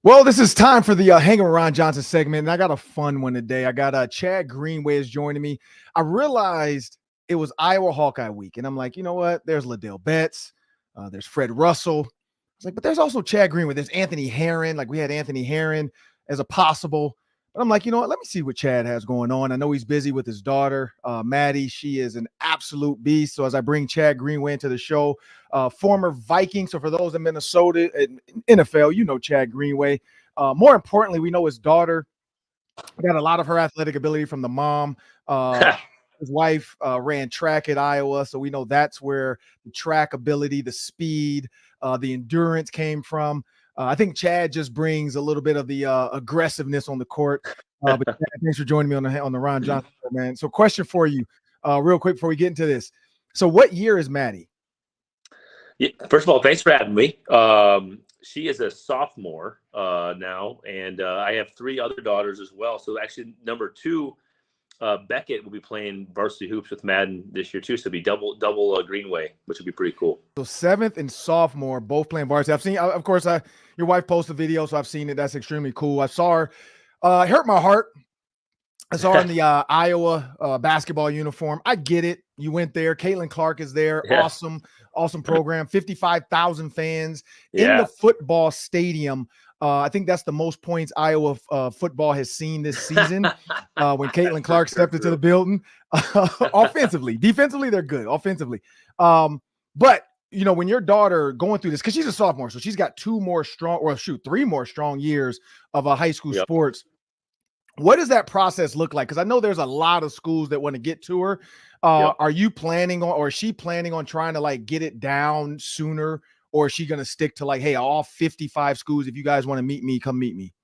Well, this is time for the Hanging with Ron Johnson segment, and I got a fun one today. I got Chad Greenway is joining me. I realized it was Iowa Hawkeye week, and I'm like, you know what? There's Liddell Betts, there's Fred Russell. I was like, but there's also Chad Greenway. There's Anthony Herron. Like we had Anthony Herron as a possible. But I'm like, you know what? Let me see what Chad has going on. I know he's busy with his daughter, Maddie. She is an absolute beast. So as I bring Chad Greenway into the show, former Viking. So for those in Minnesota and NFL, you know Chad Greenway. More importantly, we know his daughter got a lot of her athletic ability from the mom. His wife ran track at Iowa, so we know that's where the track ability, the speed, the endurance came from. I think Chad just brings a little bit of the aggressiveness on the court. But Chad, thanks for joining me on the Ron Johnson show, man. So question for you, real quick before we get into this. So what year is Maddie? Yeah, first of all, thanks for having me. She is a sophomore now, and I have three other daughters as well. So actually, number two, Beckett will be playing varsity hoops with Madden this year too. So it'll be double Greenway, which would be pretty cool. So seventh and sophomore, both playing varsity. I've seen, of course, your wife posted a video, so I've seen it. That's extremely cool. I saw her. It hurt my heart. I saw her in the Iowa basketball uniform. I get it. You went there. Caitlin Clark is there. Yeah. Awesome program. 55,000 fans in the football stadium. I think that's the most points Iowa football has seen this season when Caitlin Clark stepped into the building. Offensively, defensively, they're good. Offensively. But, you know, when your daughter going through this, because she's a sophomore, so she's got three more strong years of high school sports. What does that process look like? Because I know there's a lot of schools that want to get to her. Are you planning on, or is she planning on trying to like get it down sooner? Or is she going to stick to like, hey, all 55 schools, if you guys want to meet me, come meet me?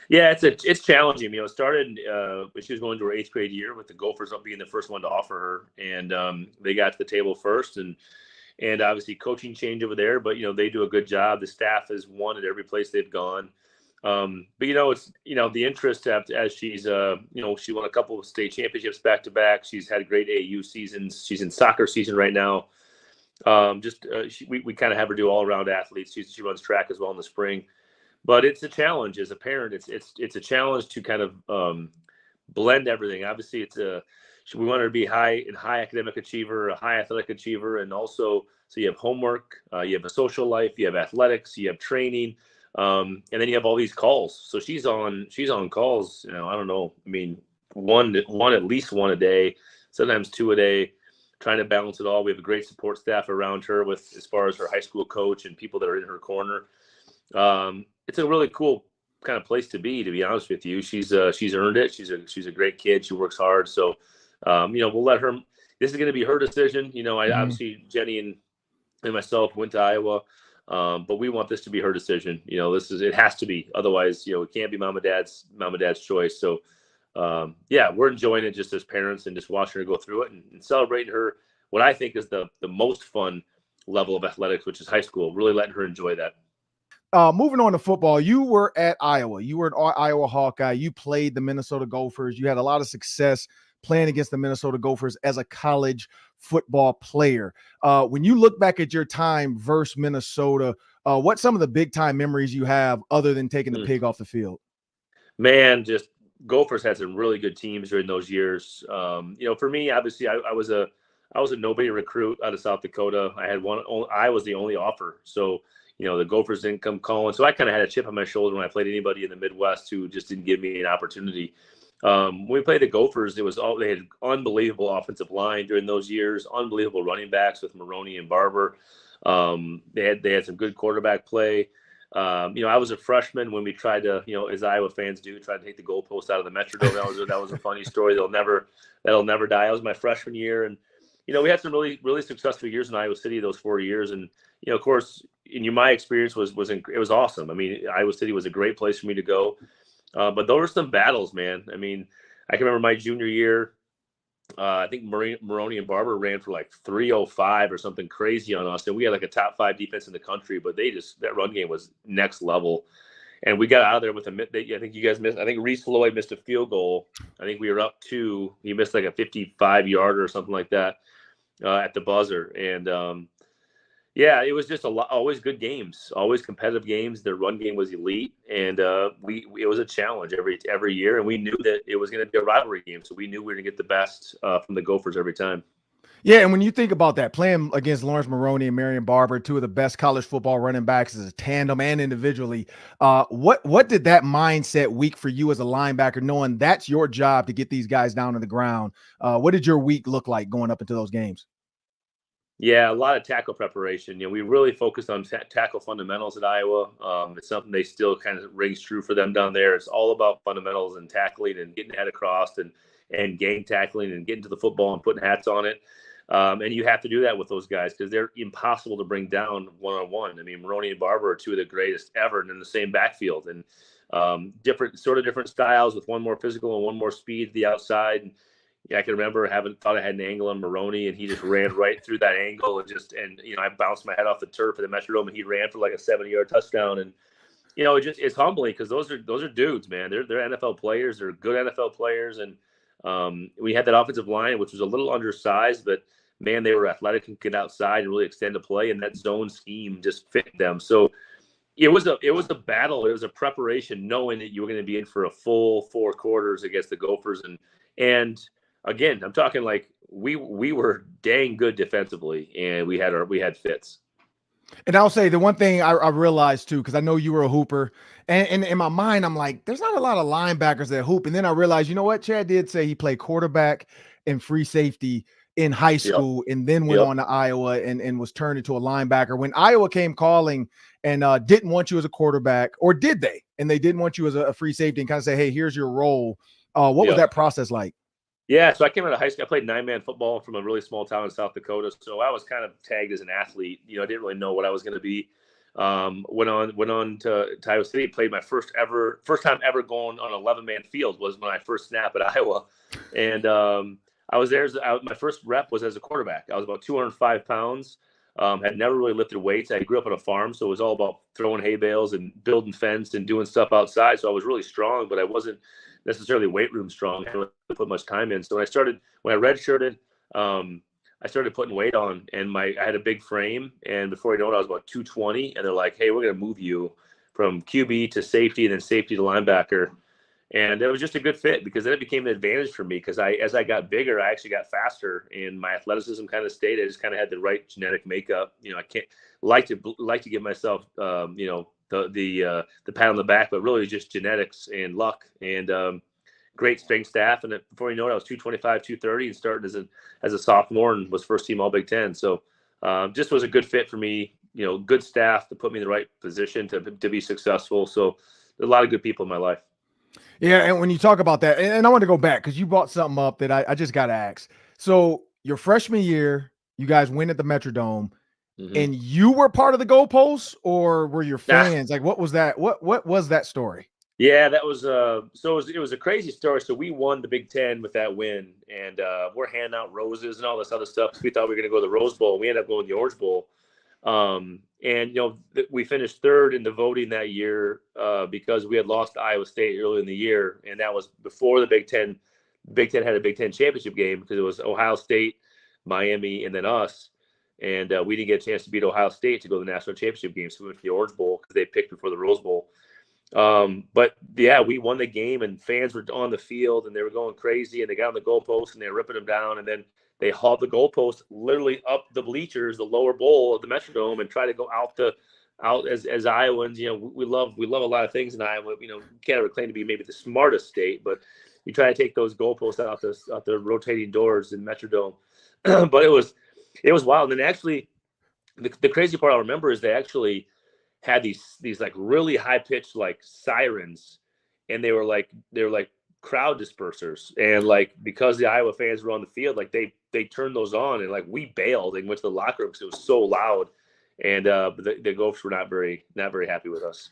Yeah, it's challenging. You know, it started when she was going to her 8th grade year with the Gophers being the first one to offer her. And they got to the table first. And obviously coaching change over there. But, you know, they do a good job. The staff has won at every place they've gone. But, you know, it's, you know, the interest as she's, you know, she won a couple of state championships back to back. She's had great AAU seasons. She's in soccer season right now. We kind of have her do all around athletes. She runs track as well in the spring, but it's a challenge as a parent. It's a challenge to kind of, blend everything. Obviously we want her to be high academic achiever, a high athletic achiever. And also, so you have homework, you have a social life, you have athletics, you have training. And then you have all these calls. So she's on calls, you know, I don't know. I mean, at least one a day, sometimes two a day, trying to balance it all. We have a great support staff around her with, as far as her high school coach and people that are in her corner. It's a really cool kind of place to be honest with you. She's earned it. She's a great kid. She works hard. So, you know, we'll let her, this is going to be her decision. You know, obviously Jenny and myself went to Iowa. But we want this to be her decision. You know, it has to be. Otherwise, you know, it can't be mom and dad's choice. So, yeah, we're enjoying it just as parents and just watching her go through it and celebrating her, what I think is the most fun level of athletics, which is high school, really letting her enjoy that. Moving on to football, you were at Iowa. You were an Iowa Hawkeye. You played the Minnesota Gophers. You had a lot of success playing against the Minnesota Gophers as a college football player. When you look back at your time versus Minnesota, what's some of the big time memories you have other than taking the pig off the field? Man, just Gophers had some really good teams during those years. You know, for me, obviously, I was a nobody recruit out of South Dakota. I was the only offer. So, you know, the Gophers didn't come calling. So I kind of had a chip on my shoulder when I played anybody in the Midwest who just didn't give me an opportunity. When we played the Gophers, they had unbelievable offensive line during those years, unbelievable running backs with Maroney and Barber. They had some good quarterback play. You know, I was a freshman when we tried to, you know, as Iowa fans do, try to take the goalpost out of the Metrodome. That was a funny story. That'll never die. That was my freshman year, and you know, we had some really, really successful years in Iowa City those 4 years, and you know, of course, my experience was awesome. I mean, Iowa City was a great place for me to go. But those were some battles, man. I mean, I can remember my junior year. I think Maroney and Barber ran for like 305 or something crazy on us, and we had like a top 5 defense in the country. But that run game was next level, and we got out of there with I think you guys missed. I think Reese Floyd missed a field goal. I think we were up 2. He missed like a 55-yarder or something like that at the buzzer, and Yeah, it was just always good games, always competitive games. Their run game was elite, and it was a challenge every year, and we knew that it was going to be a rivalry game, so we knew we were going to get the best from the Gophers every time. Yeah, and when you think about that, playing against Lawrence Maroney and Marion Barber, two of the best college football running backs as a tandem and individually, what did that mindset week for you as a linebacker, knowing that's your job to get these guys down to the ground? What did your week look like going up into those games? Yeah, a lot of tackle preparation. We really focused on tackle fundamentals at Iowa. It's something they still kind of rings true for them down there. It's all about fundamentals and tackling and getting head across and gang tackling and getting to the football and putting hats on it. And you have to do that with those guys because they're impossible to bring down one-on-one. I mean, Maroney and Barber are two of the greatest ever and in the same backfield, and different styles with one more physical and one more speed to the outside. And yeah, I can remember thought I had an angle on Maroney, and he just ran right through that angle and I bounced my head off the turf at the Metrodome, and he ran for like a 70-yard touchdown. And it's humbling because those are dudes, man. They're NFL players. They're good NFL players, and we had that offensive line, which was a little undersized, but man, they were athletic and get outside and really extend the play, and that zone scheme just fit them. So it was a battle. It was a preparation, knowing that you were going to be in for a full 4 quarters against the Gophers, and again, I'm talking like we were dang good defensively, and we had fits. And I'll say the one thing I realized too, because I know you were a hooper, and in my mind, I'm like, there's not a lot of linebackers that hoop. And then I realized, you know what? Chad did say he played quarterback and free safety in high school, and then went on to Iowa and was turned into a linebacker. When Iowa came calling and didn't want you as a quarterback, or did they? And they didn't want you as a free safety and kind of say, hey, here's your role. What was that process like? Yeah, so I came out of high school. I played 9-man football from a really small town in South Dakota. So I was kind of tagged as an athlete. I didn't really know what I was going to be. Went on to Iowa City. Played my first time ever going on an 11-man field was when I first snapped at Iowa, and I was there. My first rep was as a quarterback. I was about 205 pounds. Had never really lifted weights. I grew up on a farm, so it was all about throwing hay bales and building fence and doing stuff outside. So I was really strong, but I wasn't necessarily weight room strong. I didn't really put much time in. So when I redshirted, I started putting weight on, and I had a big frame. And before you know it, I was about 220. And they're like, "Hey, we're going to move you from QB to safety, and then safety to linebacker." And it was just a good fit because then it became an advantage for me because as I got bigger, I actually got faster, and my athleticism kind of stayed. I just kind of had the right genetic makeup. I can't like to give myself, the pat on the back, but really just genetics and luck and great strength staff. And before you know it, I was 225, 230, and started as a sophomore and was first team All Big Ten. So just was a good fit for me. Good staff to put me in the right position to be successful. So a lot of good people in my life. Yeah, and when you talk about that, and I want to go back because you brought something up that I just got to ask. So your freshman year, you guys win at the Metrodome, and you were part of the goalposts, or were your fans? Like, what was that? What was that story? Yeah, that was it was a crazy story. So we won the Big Ten with that win, and we're handing out roses and all this other stuff. We thought we were going to go to the Rose Bowl. We ended up going to the Orange Bowl. And we finished third in the voting that year because we had lost to Iowa State early in the year, and that was before the Big Ten. Big Ten had a Big Ten championship game because it was Ohio State, Miami, and then us. And we didn't get a chance to beat Ohio State to go to the national championship game, so we went to the Orange Bowl because they picked before the Rose Bowl. But yeah, we won the game, and fans were on the field, and they were going crazy, and they got on the goalpost, and they were ripping them down, and then they hauled the goalpost literally up the bleachers, the lower bowl of the Metrodome, and try to go out as Iowans. We love a lot of things in Iowa. We can't ever claim to be maybe the smartest state, but you try to take those goalposts out the rotating doors in Metrodome. But it was wild. And actually, the crazy part I remember is they actually had these like really high pitched like sirens, and they were like crowd dispersers, and like because the Iowa fans were on the field, like they turned those on, and like we bailed and went to the locker room because it was so loud, and the Gophers were not very happy with us.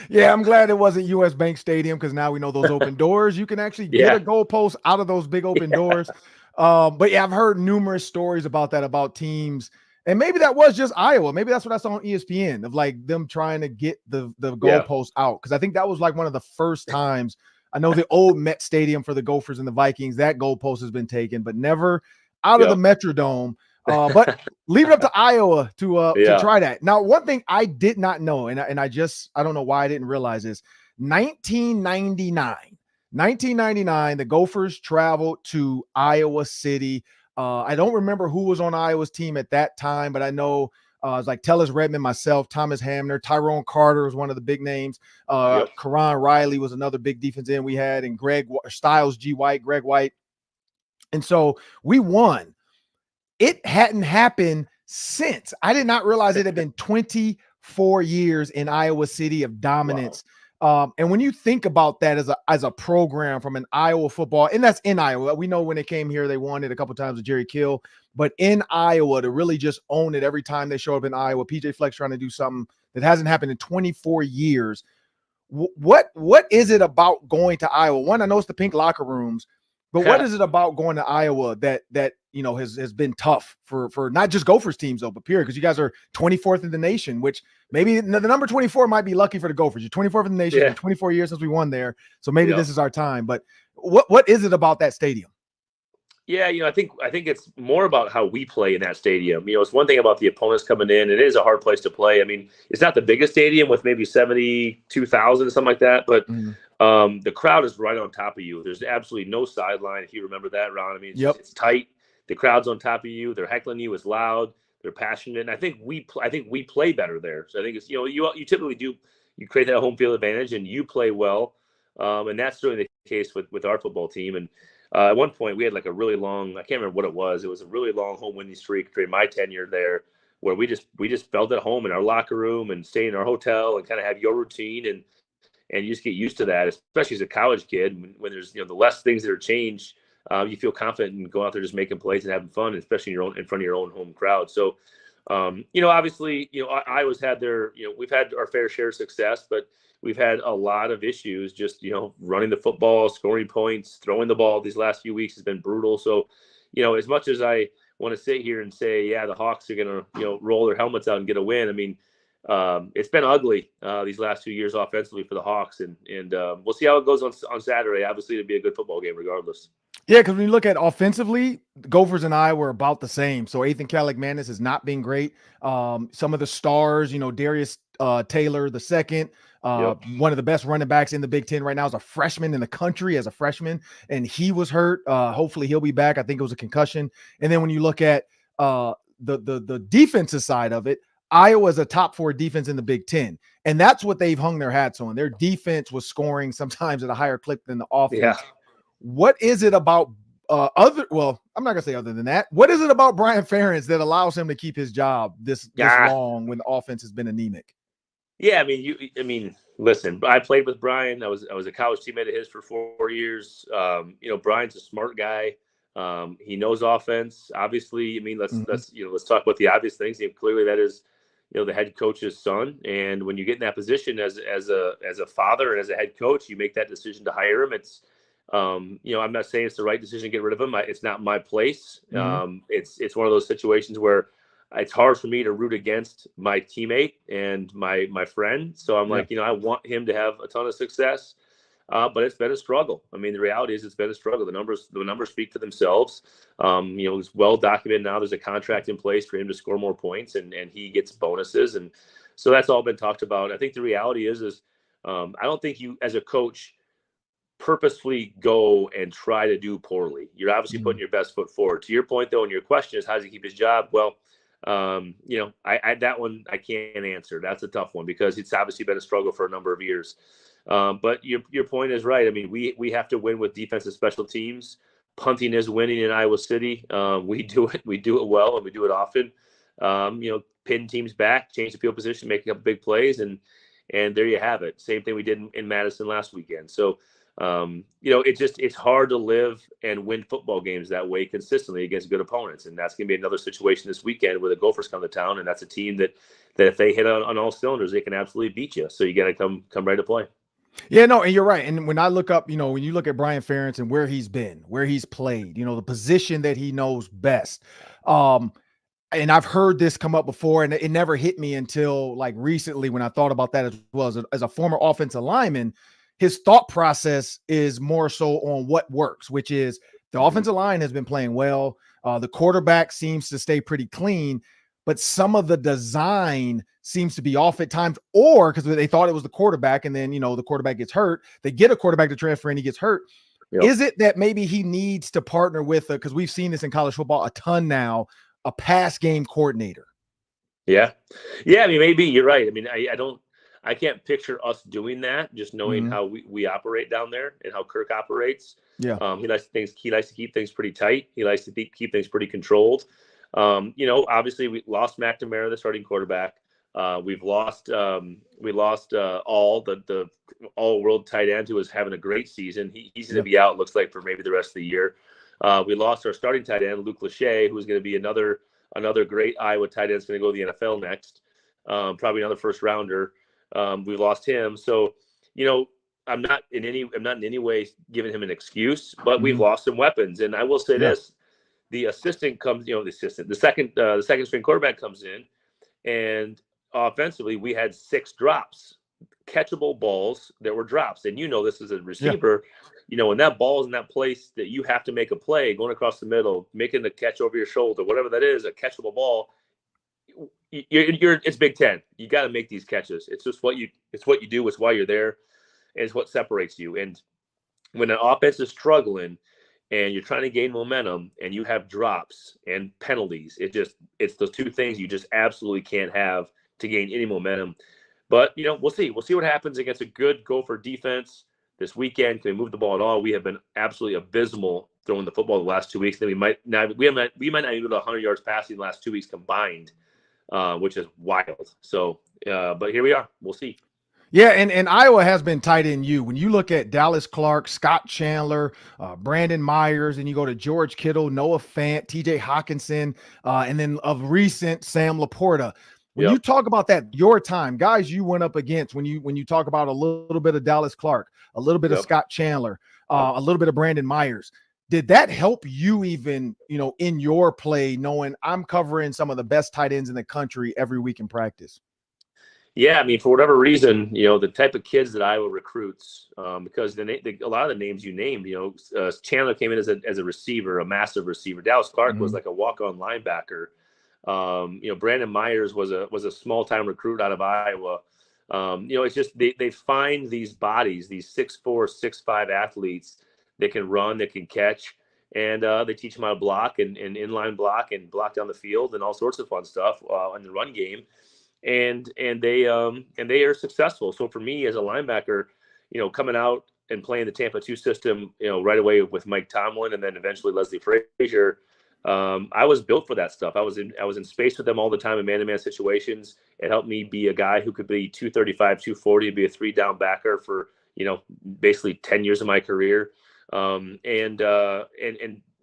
Yeah, I'm glad it wasn't US Bank Stadium because now we know those open doors. You can actually get a goalpost out of those big open doors. But yeah, I've heard numerous stories about that, about teams. And maybe that was just Iowa. Maybe that's what I saw on ESPN of like them trying to get the goalpost out. Because I think that was like one of the first times. I know the old Met Stadium for the Gophers and the Vikings, that goalpost has been taken, but never out of the Metrodome. But leave it up to Iowa to Yeah. try that. Now, one thing I did not know, and I don't know why I didn't realize this. 1999, the Gophers traveled to Iowa City. I don't remember who was on Iowa's team at that time, but I know it was like Tellus Redmond, myself, Thomas Hamner, Tyrone Carter was one of the big names. Karan Riley was another big defense end we had, and Greg White. And so we won. It hadn't happened since. I did not realize it had been 24 years in Iowa City of dominance. Wow. And when you think about that as a program from an Iowa football, and that's in Iowa, we know when they came here, they won it a couple of times with Jerry Kill, but in Iowa to really just own it every time they show up in Iowa, PJ Fleck's trying to do something that hasn't happened in 24 years. What is it about going to Iowa? One, I know it's the pink locker rooms, but what is it about going to Iowa that has been tough for not just Gophers teams though, but period? Because you guys are 24th in the nation, which maybe the number 24 might be lucky for the Gophers. You're 24th in the nation. Yeah. 24 years since we won there, so maybe this is our time. But what is it about that stadium? Yeah, I think it's more about how we play in that stadium. It's one thing about the opponents coming in. It is a hard place to play. I mean, it's not the biggest stadium with maybe 72,000 or something like that, but the crowd is right on top of you. There's absolutely no sideline, if you remember that, Ron. I mean, it's tight. The crowd's on top of you. They're heckling you. It's loud. They're passionate. And I think we play better there. So I think it's you typically do. You create that home field advantage, and you play well. And that's certainly the case with our football team. And at one point, we had like a really long, I can't remember what it was. It was a really long home winning streak during my tenure there, where we just felt at home in our locker room and stay in our hotel and kind of have your routine and you just get used to that, especially as a college kid. When there's the less things that are changed, you feel confident and go out there just making plays and having fun, especially in front of your own home crowd. So, obviously, Iowa's had we've had our fair share of success, but we've had a lot of issues just, running the football, scoring points, throwing the ball these last few weeks has been brutal. So, as much as I want to sit here and say, yeah, the Hawks are going to, roll their helmets out and get a win. I mean, it's been ugly these last 2 years offensively for the Hawks. And we'll see how it goes on Saturday. Obviously, it'll be a good football game regardless. Yeah, because when you look at offensively, the Gophers and I were about the same. So Ethan Kaliak-Manis has not been great. Some of the stars, Darius Taylor II, one of the best running backs in the Big Ten right now, is a freshman in the country as a freshman, and he was hurt. Hopefully he'll be back. I think it was a concussion. And then when you look at the defensive side of it, Iowa is a top 4 defense in the Big Ten, and that's what they've hung their hats on. Their defense was scoring sometimes at a higher clip than the offense. Yeah. What is it about I'm not going to say other than that. What is it about Brian Ferentz that allows him to keep his job this long when the offense has been anemic? Yeah, listen, I played with Brian. I was a college teammate of his for 4 years. Brian's a smart guy. He knows offense. Obviously, let's talk about the obvious things. Clearly that is, the head coach's son. And when you get in that position as a father and as a head coach, you make that decision to hire him. It's, I'm not saying it's the right decision to get rid of him. It's not my place. It's one of those situations where it's hard for me to root against my teammate and my friend. So I'm like, I want him to have a ton of success. But it's been a struggle. I mean, the reality is it's been a struggle. The numbers speak for themselves. It's well documented now. There's a contract in place for him to score more points, and he gets bonuses, and so that's all been talked about. I think the reality is I don't think you as a coach purposefully go and try to do poorly. You're obviously putting your best foot forward. To your point, though, and your question is how does he keep his job? Well, that one I can't answer. That's a tough one because it's obviously been a struggle for a number of years. But your point is right. I mean, we have to win with defensive special teams. Punting is winning in Iowa City. We do it well, and we do it often. Pin teams back, change the field position, making up big plays, and there you have it. Same thing we did in Madison last weekend. So, it's hard to live and win football games that way consistently against good opponents, and that's going to be another situation this weekend where the Gophers come to town, and that's a team that if they hit on all cylinders, they can absolutely beat you. So you got to come ready to play. Yeah, no, and you're right. And when I look up, when you look at Brian Ferentz and where he's been, where he's played, the position that he knows best. And I've heard this come up before, and it never hit me until like recently when I thought about that as well. As a former offensive lineman, his thought process is more so on what works, which is the offensive line has been playing well. The quarterback seems to stay pretty clean, but some of the design seems to be off at times, or because they thought it was the quarterback, and then, the quarterback gets hurt. They get a quarterback to transfer and he gets hurt. Yep. Is it that maybe he needs to partner with, because we've seen this in college football a ton now, a pass game coordinator? Yeah. I mean, maybe you're right. I mean, I can't picture us doing that, just knowing how we operate down there and how Kirk operates. Yeah. He likes to keep things pretty tight. He likes to keep things pretty controlled. Obviously we lost McNamara, the starting quarterback. We lost all the all-world tight end who was having a great season. He's going to be out, looks like, for maybe the rest of the year. We lost our starting tight end, Luke Lachey, who's going to be another great Iowa tight end. Is going to go to the NFL next, probably another first rounder. We lost him, so I'm not in any way giving him an excuse, but we've lost some weapons. And I will say this: the assistant comes, the second string quarterback comes in, and offensively we had 6 drops, catchable balls that were drops. And this as a receiver, when that ball is in that place that you have to make a play, going across the middle, making the catch over your shoulder, whatever that is, a catchable ball. It's Big Ten. You got to make these catches. It's just what you do. It's why you're there, and it's what separates you. And when an offense is struggling and you're trying to gain momentum and you have drops and penalties, it's those two things you just absolutely can't have to gain any momentum. But we'll see what happens against a good Gopher defense this weekend. Can we move the ball at all? We have been absolutely abysmal throwing the football the last 2 weeks. Then we might not even go to 100 yards passing the last 2 weeks combined, which is wild. So, but here we are. We'll see. Yeah, and Iowa has been tight end U. When you look at Dallas Clark, Scott Chandler, Brandon Myers, and you go to George Kittle, Noah Fant, TJ Hawkinson, and then of recent, Sam Laporta. When you talk about that, your time, guys you went up against, when you talk about a little bit of Dallas Clark, a little bit of Scott Chandler, a little bit of Brandon Myers, did that help you even, in your play, knowing I'm covering some of the best tight ends in the country every week in practice? Yeah, I mean, for whatever reason, the type of kids that Iowa recruits, because a lot of the names you named, Chandler came in as a receiver, a massive receiver. Dallas Clark was like a walk-on linebacker. Brandon Myers was a small-time recruit out of Iowa. It's just they find these bodies, these 6'4", 6'5" athletes that can run, that can catch, and they teach them how to block and inline block and block down the field and all sorts of fun stuff in the run game. And they are successful. So for me as a linebacker, coming out and playing the Tampa 2 system, right away with Mike Tomlin and then eventually Leslie Frazier, I was built for that stuff. I was in space with them all the time in man-to-man situations. It helped me be a guy who could be 235, 240, be a 3-down backer for, basically 10 years of my career. And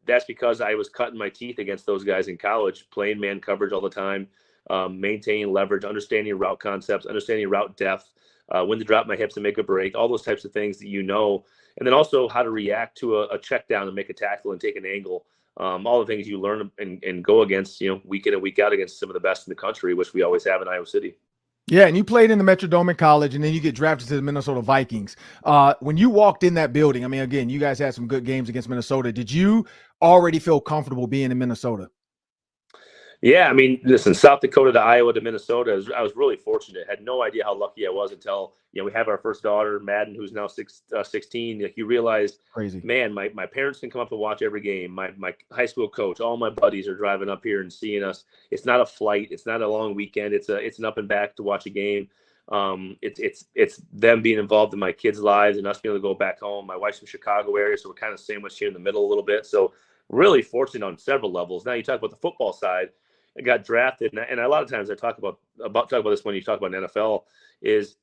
that's because I was cutting my teeth against those guys in college, playing man coverage all the time. Maintaining leverage, understanding route concepts, understanding route depth, when to drop my hips and make a break, all those types of things that and then also how to react to a check down and make a tackle and take an angle, all the things you learn and go against, week in and week out against some of the best in the country, which we always have in Iowa City. Yeah, and you played in the Metrodome in college, and then you get drafted to the Minnesota Vikings. When you walked in that building, I mean, again, you guys had some good games against Minnesota. Did you already feel comfortable being in Minnesota? Yeah, I mean, listen, South Dakota to Iowa to Minnesota, I was really fortunate. Had no idea how lucky I was until, we have our first daughter, Madden, who's now 16. Like, you realize, crazy, man, my parents can come up and watch every game. My high school coach, all my buddies are driving up here and seeing us. It's not a flight. It's not a long weekend. It's an up and back to watch a game. It's them being involved in my kids' lives and us being able to go back home. My wife's from Chicago area, so we're kind of sandwiched here in the middle a little bit. So really fortunate on several levels. Now you talk about the football side. I got drafted, and a lot of times I talk about this when you talk about NFL, is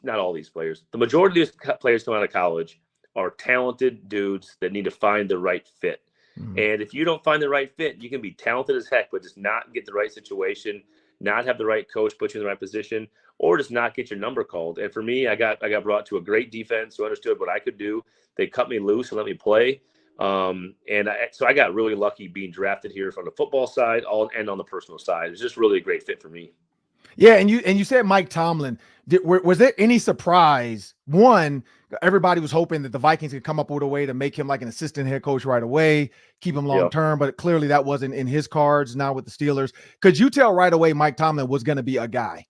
not all these players. The majority of these players coming out of college are talented dudes that need to find the right fit. Mm-hmm. And if you don't find the right fit, you can be talented as heck, but just not get the right situation, not have the right coach put you in the right position, or just not get your number called. And for me, I got brought to a great defense who understood what I could do. They cut me loose and let me play. So I got really lucky being drafted here from the football side and on the personal side. It's just really a great fit for me. Yeah, and you said Mike Tomlin. Was there any surprise? One, everybody was hoping that the Vikings could come up with a way to make him like an assistant head coach right away, keep him long term, but clearly that wasn't in his cards now with the Steelers. Could you tell right away Mike Tomlin was going to be a guy?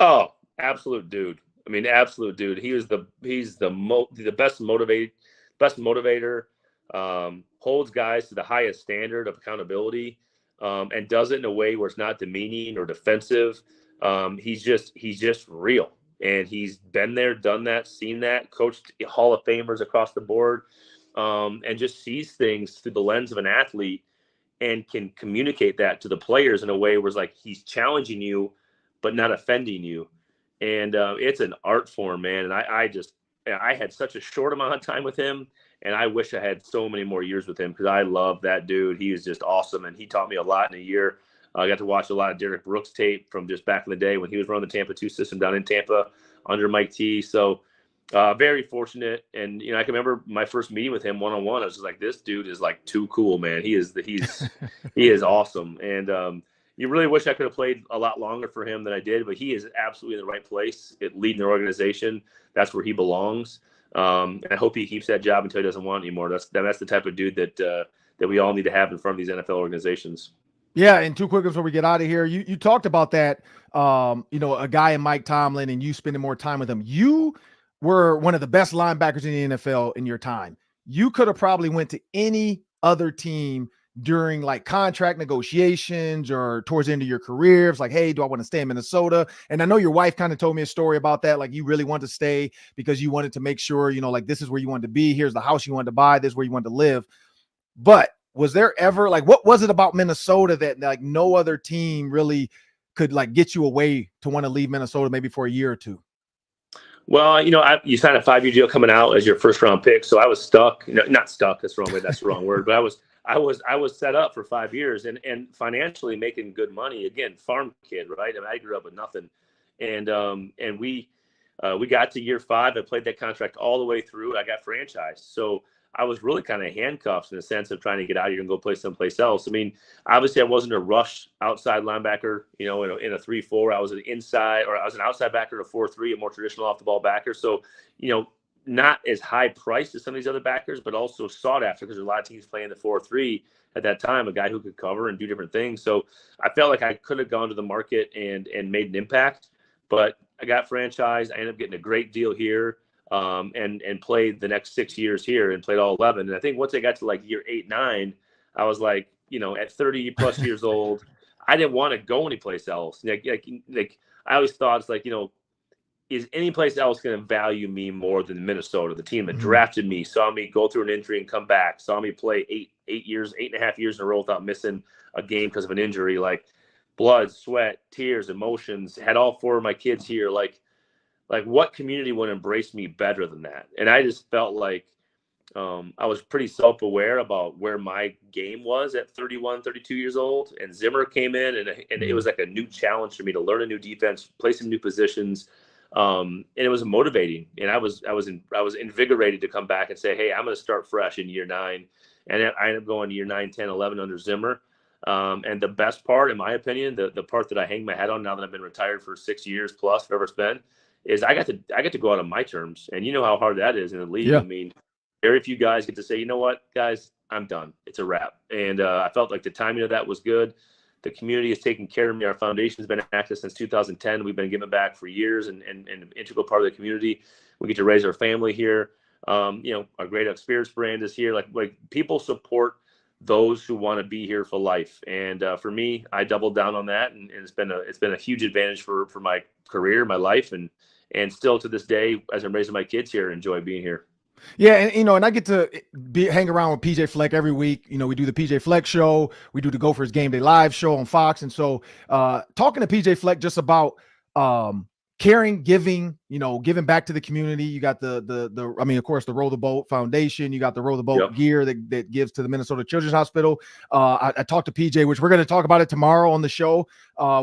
Oh, absolute dude. I mean, absolute dude. He's the best motivator, holds guys to the highest standard of accountability, and does it in a way where it's not demeaning or defensive. He's just real. And he's been there, done that, seen that, coached Hall of Famers across the board, and just sees things through the lens of an athlete and can communicate that to the players in a way where it's like he's challenging you, but not offending you. And it's an art form, man. And I had such a short amount of time with him, and I wish I had so many more years with him because I love that dude. He is just awesome, and he taught me a lot in a year. I got to watch a lot of Derek Brooks tape from just back in the day when he was running the Tampa 2 system down in Tampa under Mike T. So very fortunate. And, you know, I can remember my first meeting with him one-on-one. I was just like, this dude is like too cool, man. He is awesome. And you really wish I could have played a lot longer for him than I did, but he is absolutely in the right place at leading the organization. That's where he belongs. And I hope he keeps that job until he doesn't want it anymore. That's the type of dude that we all need to have in front of these NFL organizations. Yeah, and two quick ones before we get out of here. You talked about that, you know, a guy in Mike Tomlin and you spending more time with him. You were one of the best linebackers in the NFL in your time. You could have probably went to any other team during like contract negotiations or towards the end of your career. It's like, hey, do I want to stay in Minnesota? And I know your wife kind of told me a story about that. Like you really wanted to stay because you wanted to make sure, you know, like this is where you wanted to be. Here's the house you wanted to buy. This is where you wanted to live. But was there ever like, what was it about Minnesota that like no other team really could like get you away to want to leave Minnesota maybe for a year or two? Well, you know, you signed a 5-year deal coming out as your first round pick. So I was stuck, you know, not stuck. That's the wrong word, but I was set up for 5 years and financially making good money. Again, farm kid, right? I mean, I grew up with nothing. And we got to year 5. I played that contract all the way through. I got franchised. So I was really kind of handcuffed in the sense of trying to get out of here and go play someplace else. I mean, obviously I wasn't a rush outside linebacker, you know, in a 3-4. I was an outside backer, a 4-3, a more traditional off the ball backer. So, you know, not as high priced as some of these other backers, but also sought after because there's a lot of teams playing the 4-3 at that time, a guy who could cover and do different things. So I felt like I could have gone to the market and made an impact, but I got franchised. I ended up getting a great deal here. And played the next 6 years here and played all 11. And I think once I got to like year 8, 9, I was like, you know, at 30 plus years old, I didn't want to go anyplace else. Like I always thought it's like, you know, is any place else going to value me more than Minnesota? The team that drafted me, saw me go through an injury and come back, saw me play 8.5 years in a row without missing a game because of an injury, like blood, sweat, tears, emotions, had all 4 of my kids here. Like what community would embrace me better than that? And I just felt like I was pretty self-aware about where my game was at 31, 32 years old. And Zimmer came in and it was like a new challenge for me to learn a new defense, play some new positions. And it was motivating. And I was invigorated to come back and say, hey, I'm going to start fresh in year 9. And I ended up going to year 9, 10, 11 under Zimmer. And the best part, in my opinion, the part that I hang my hat on now that I've been retired for 6 years plus, whatever it's been, is I got to go out on my terms. And you know how hard that is in the league. Yeah. I mean, very few guys get to say, you know what, guys, I'm done. It's a wrap. And I felt like the timing of that was good. The community is taking care of me. Our foundation has been active since 2010. We've been giving back for years and an integral part of the community. We get to raise our family here. You know, our Great Up Spirits brand is here. Like people support those who want to be here for life. And for me, I doubled down on that. And it's been a huge advantage for my career, my life. And still to this day, as I'm raising my kids here, enjoy being here. Yeah, and you know, and I get to hang around with PJ Fleck every week. You know, we do the PJ Fleck show, we do the Gophers Game Day Live show on Fox, and so talking to PJ Fleck just about caring, giving, you know, giving back to the community. You got the I mean, of course, the Row the Boat Foundation. You got the Row the Boat gear that gives to the Minnesota Children's Hospital. I talked to PJ, which we're going to talk about it tomorrow on the show.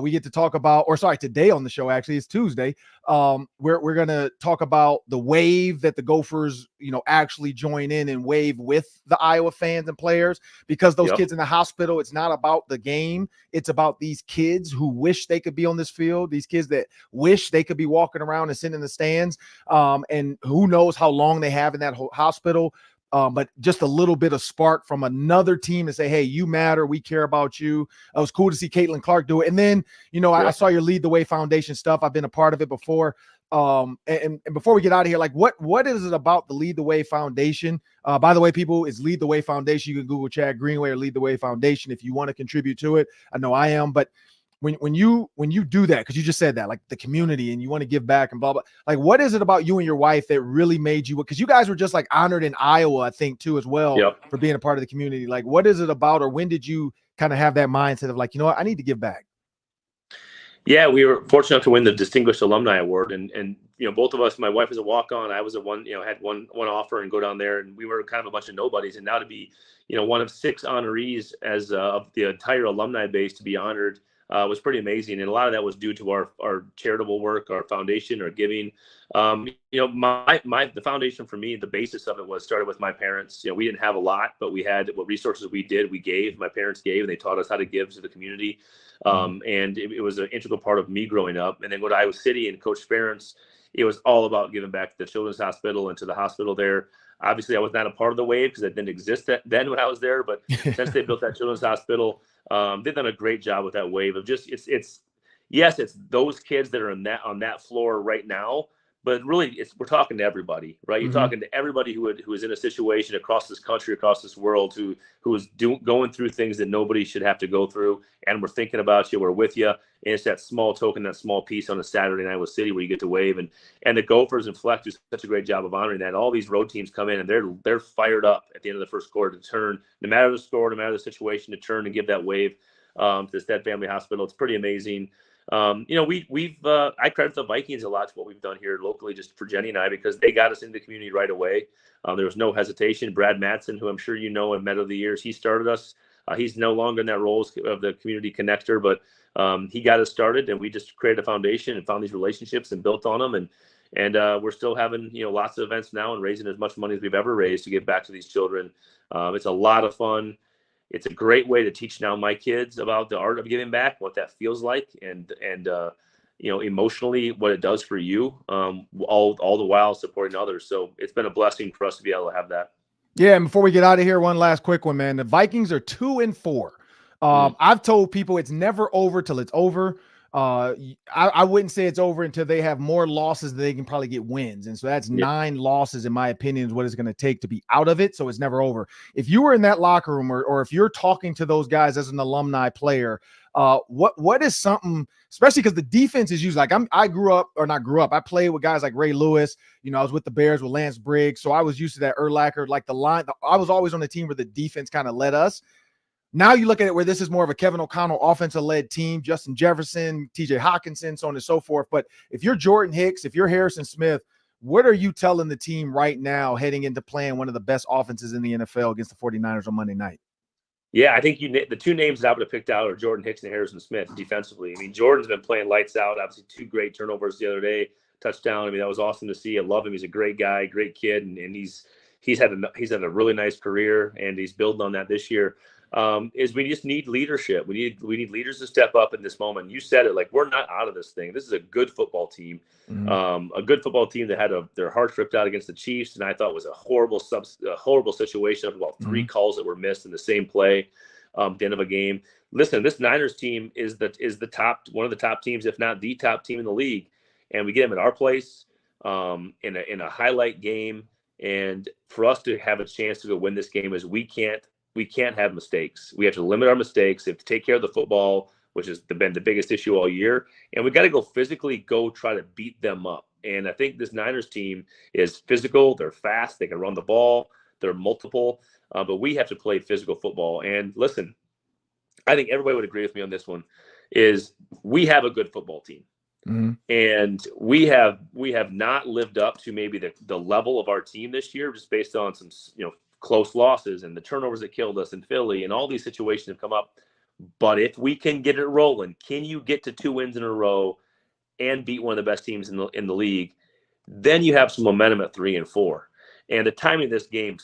We get to talk about, or sorry, today on the show, actually, it's Tuesday. We're going to talk about the wave that the Gophers, actually join in and wave with the Iowa fans and players, because those kids in the hospital, it's not about the game. It's about these kids who wish they could be on this field, these kids that wish they could be walking around and sitting in the stands. And who knows how long they have in that hospital. But just a little bit of spark from another team to say, hey, you matter. We care about you. It was cool to see Caitlin Clark do it. And then, I saw your Lead the Way Foundation stuff. I've been a part of it before. And before we get out of here, like what is it about the Lead the Way Foundation? By the way, people, it's Lead the Way Foundation. You can Google Chad Greenway or Lead the Way Foundation if you want to contribute to it. I know I am, but when you do that, because you just said that, like the community, and you want to give back and blah blah, like what is it about you and your wife that really made you? Because you guys were just like honored in Iowa, I think, too, as well, for being a part of the community. Like, what is it about, or when did you kind of have that mindset of like, I need to give back? Yeah, we were fortunate to win the Distinguished Alumni Award, and both of us, my wife was a walk-on, I was had one offer and go down there, and we were kind of a bunch of nobodies, and now to be one of 6 honorees as of the entire alumni base to be honored was pretty amazing. And a lot of that was due to our charitable work, our foundation, our giving. The foundation for me, the basis of it started with my parents. We didn't have a lot, but we had what resources we gave. My parents gave, and they taught us how to give to the community. And it was an integral part of me growing up. And then go to Iowa City and Coach Ferentz, it was all about giving back to the Children's Hospital and to the hospital there. Obviously, I was not a part of the wave because it didn't exist then when I was there. But since they built that Children's Hospital, they've done a great job with that wave of just it's those kids that are on that floor right now. But really, we're talking to everybody, right? You're talking to everybody who is in a situation across this country, across this world, who is going through things that nobody should have to go through. And we're thinking about you. We're with you. And it's that small token, that small piece on a Saturday in Iowa City where you get to wave. And the Gophers and Fleck do such a great job of honoring that. All these road teams come in and they're fired up at the end of the first quarter to turn, no matter the score, no matter the situation, to turn and give that wave to the Stead Family Hospital. It's pretty amazing. I credit the Vikings a lot to what we've done here locally, just for Jenny and I, because they got us into the community right away. There was no hesitation. Brad Matson, who I'm sure you know and met over the years, he started us. He's no longer in that role of the community connector, but he got us started, and we just created a foundation and found these relationships and built on them. And we're still having, lots of events now and raising as much money as we've ever raised to give back to these children. It's a lot of fun. It's a great way to teach now my kids about the art of giving back, what that feels like, and emotionally what it does for you, all the while supporting others. So it's been a blessing for us to be able to have that. Yeah, and before we get out of here, one last quick one, man. The Vikings are 2-4. I've told people it's never over till it's over. I wouldn't say it's over until they have more losses than they can probably get wins. And so that's 9 losses, in my opinion, is what it's going to take to be out of it. So it's never over. If you were in that locker room, or if you're talking to those guys as an alumni player, what is something, especially because the defense is usually like, I played with guys like Ray Lewis. I was with the Bears with Lance Briggs. So I was used to that Urlacher, like the line. I was always on the team where the defense kind of led us. Now you look at it where this is more of a Kevin O'Connell offensive-led team, Justin Jefferson, TJ Hawkinson, so on and so forth. But if you're Jordan Hicks, if you're Harrison Smith, what are you telling the team right now heading into playing one of the best offenses in the NFL against the 49ers on Monday night? Yeah, I think the 2 names that I would have picked out are Jordan Hicks and Harrison Smith defensively. I mean, Jordan's been playing lights out. Obviously, 2 great turnovers the other day, touchdown. I mean, that was awesome to see. I love him. He's a great guy, great kid, and he's had a really nice career, and he's building on that this year. Is we just need leadership. We need leaders to step up in this moment. You said it, like, we're not out of this thing. This is a good football team, a good football team that had their hearts ripped out against the Chiefs, and I thought was a horrible situation of about 3 calls that were missed in the same play at the end of a game. Listen, this Niners team is the top, one of the top teams, if not the top team in the league, and we get them at our place in a highlight game. And for us to have a chance to go win this game, is we can't have mistakes. We have to limit our mistakes. We have to take care of the football, which has been the biggest issue all year. And we got to go try to beat them up. And I think this Niners team is physical. They're fast. They can run the ball. They're multiple. But we have to play physical football. And listen, I think everybody would agree with me on this one, is we have a good football team. And we have not lived up to maybe the level of our team this year, just based on some, close losses and the turnovers that killed us in Philly, and all these situations have come up. But if we can get it rolling, can you get to 2 wins in a row and beat one of the best teams in the league, then you have some momentum at 3-4. And the timing of this game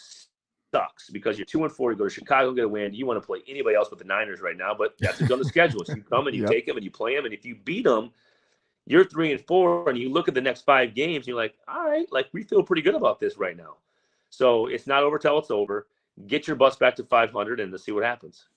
sucks because you're 2-4. You go to Chicago, get a win. You want to play anybody else but the Niners right now, but that's on the schedule. So you come and you take them and you play them, and if you beat them, you're 3-4, and you look at the next 5 games, and you're like, all right, like we feel pretty good about this right now. So it's not over till it's over. Get your butts back to 500 and let's see what happens.